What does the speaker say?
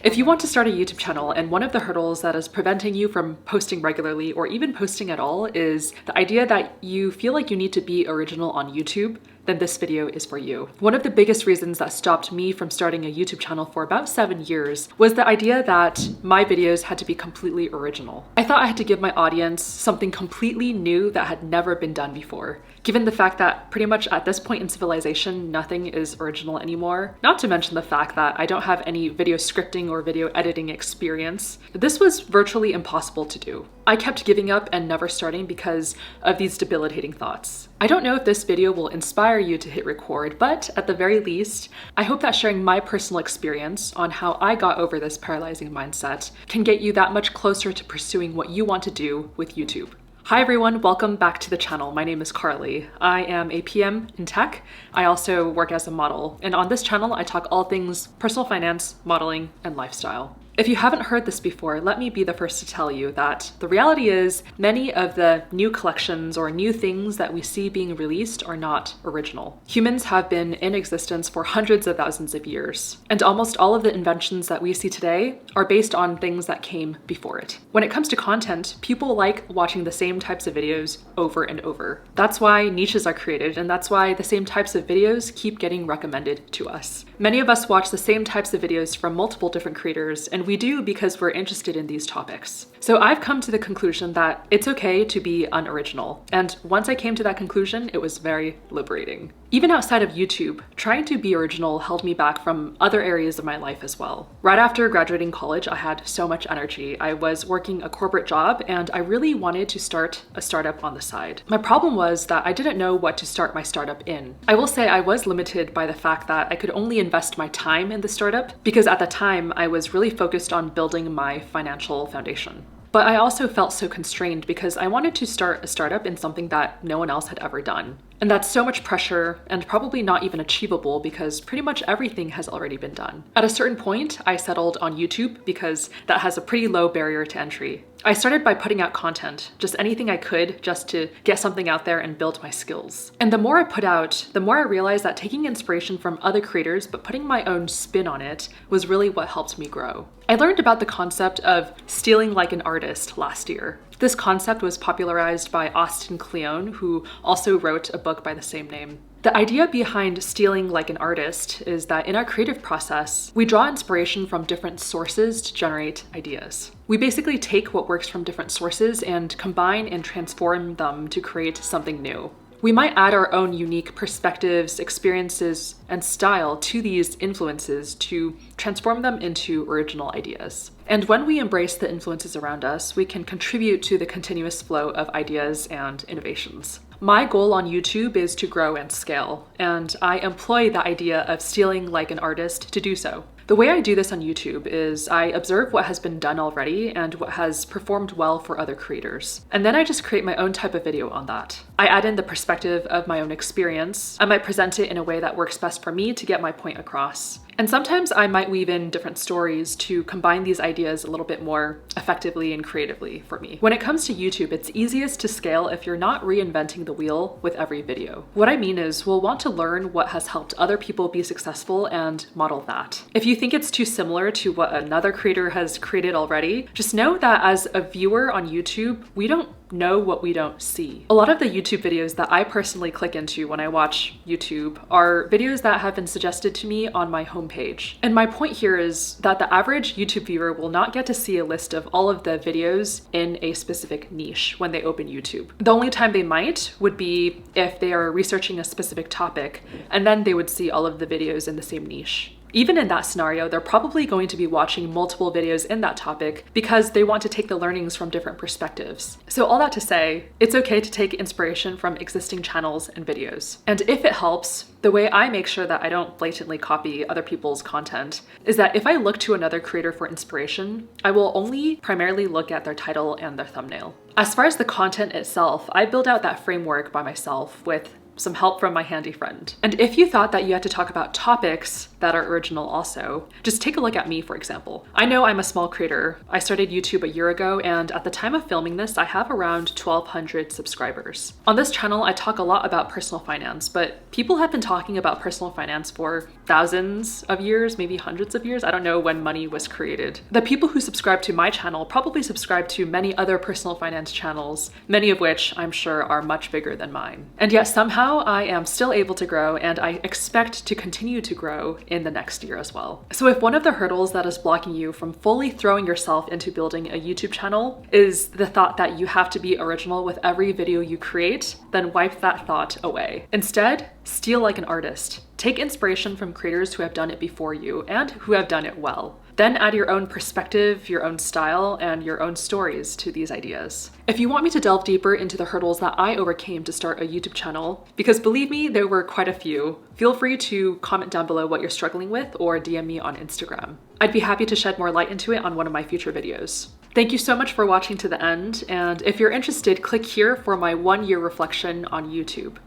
If you want to start a YouTube channel and one of the hurdles that is preventing you from posting regularly or even posting at all is the idea that you feel like you need to be original on YouTube, then this video is for you. One of the biggest reasons that stopped me from starting a YouTube channel for about 7 years was the idea that my videos had to be completely original. I thought I had to give my audience something completely new that had never been done before, given the fact that pretty much at this point in civilization, nothing is original anymore. Not to mention the fact that I don't have any video scripting or video editing experience. This was virtually impossible to do. I kept giving up and never starting because of these debilitating thoughts. I don't know if this video will inspire you to hit record, but at the very least, I hope that sharing my personal experience on how I got over this paralyzing mindset can get you that much closer to pursuing what you want to do with YouTube. Hi everyone, welcome back to the channel. My name is Carly. I am a PM in tech. I also work as a model, and on this channel I talk all things personal finance, modeling, and lifestyle. If you haven't heard this before, let me be the first to tell you that the reality is many of the new collections or new things that we see being released are not original. Humans have been in existence for hundreds of thousands of years, and almost all of the inventions that we see today are based on things that came before it. When it comes to content, people like watching the same types of videos over and over. That's why niches are created, and that's why the same types of videos keep getting recommended to us. Many of us watch the same types of videos from multiple different creators, and we do because we're interested in these topics. So I've come to the conclusion that it's okay to be unoriginal. And once I came to that conclusion, it was very liberating. Even outside of YouTube, trying to be original held me back from other areas of my life as well. Right after graduating college, I had so much energy. I was working a corporate job and I really wanted to start a startup on the side. My problem was that I didn't know what to start my startup in. I will say I was limited by the fact that I could only invest my time in the startup because at the time I was really focused on building my financial foundation. But I also felt so constrained because I wanted to start a startup in something that no one else had ever done. And that's so much pressure and probably not even achievable because pretty much everything has already been done. At a certain point, I settled on YouTube because that has a pretty low barrier to entry. I started by putting out content, just anything I could just to get something out there and build my skills. And the more I put out, the more I realized that taking inspiration from other creators but putting my own spin on it was really what helped me grow. I learned about the concept of stealing like an artist last year. This concept was popularized by Austin Kleon, who also wrote a book by the same name. The idea behind stealing like an artist is that in our creative process, we draw inspiration from different sources to generate ideas. We basically take what works from different sources and combine and transform them to create something new. We might add our own unique perspectives, experiences, and style to these influences to transform them into original ideas. And when we embrace the influences around us, we can contribute to the continuous flow of ideas and innovations. My goal on YouTube is to grow and scale, and I employ the idea of stealing like an artist to do so. The way I do this on YouTube is I observe what has been done already and what has performed well for other creators. And then I just create my own type of video on that. I add in the perspective of my own experience. I might present it in a way that works best for me to get my point across. And sometimes I might weave in different stories to combine these ideas a little bit more effectively and creatively for me. When it comes to YouTube, it's easiest to scale if you're not reinventing the wheel with every video. What I mean is we'll want to learn what has helped other people be successful and model that. If you think it's too similar to what another creator has created already, just know that as a viewer on YouTube, we don't know what we don't see. A lot of the YouTube videos that I personally click into when I watch YouTube are videos that have been suggested to me on my homepage. And my point here is that the average YouTube viewer will not get to see a list of all of the videos in a specific niche when they open YouTube. The only time they might would be if they are researching a specific topic, and then they would see all of the videos in the same niche. Even in that scenario, they're probably going to be watching multiple videos in that topic because they want to take the learnings from different perspectives. So all that to say, it's okay to take inspiration from existing channels and videos. And if it helps, the way I make sure that I don't blatantly copy other people's content is that if I look to another creator for inspiration, I will only primarily look at their title and their thumbnail. As far as the content itself, I build out that framework by myself with some help from my handy friend. And if you thought that you had to talk about topics that are original also. Just take a look at me, for example. I know I'm a small creator. I started YouTube a year ago, and at the time of filming this, I have around 1,200 subscribers. On this channel, I talk a lot about personal finance, but people have been talking about personal finance for thousands of years, maybe hundreds of years. I don't know when money was created. The people who subscribe to my channel probably subscribe to many other personal finance channels, many of which I'm sure are much bigger than mine. And yet somehow I am still able to grow, and I expect to continue to grow in the next year as well. So if one of the hurdles that is blocking you from fully throwing yourself into building a YouTube channel is the thought that you have to be original with every video you create, then wipe that thought away. Instead, steal like an artist. Take inspiration from creators who have done it before you and who have done it well. Then add your own perspective, your own style, and your own stories to these ideas. If you want me to delve deeper into the hurdles that I overcame to start a YouTube channel, because believe me, there were quite a few, feel free to comment down below what you're struggling with or DM me on Instagram. I'd be happy to shed more light into it on one of my future videos. Thank you so much for watching to the end, and if you're interested, click here for my 1-year reflection on YouTube.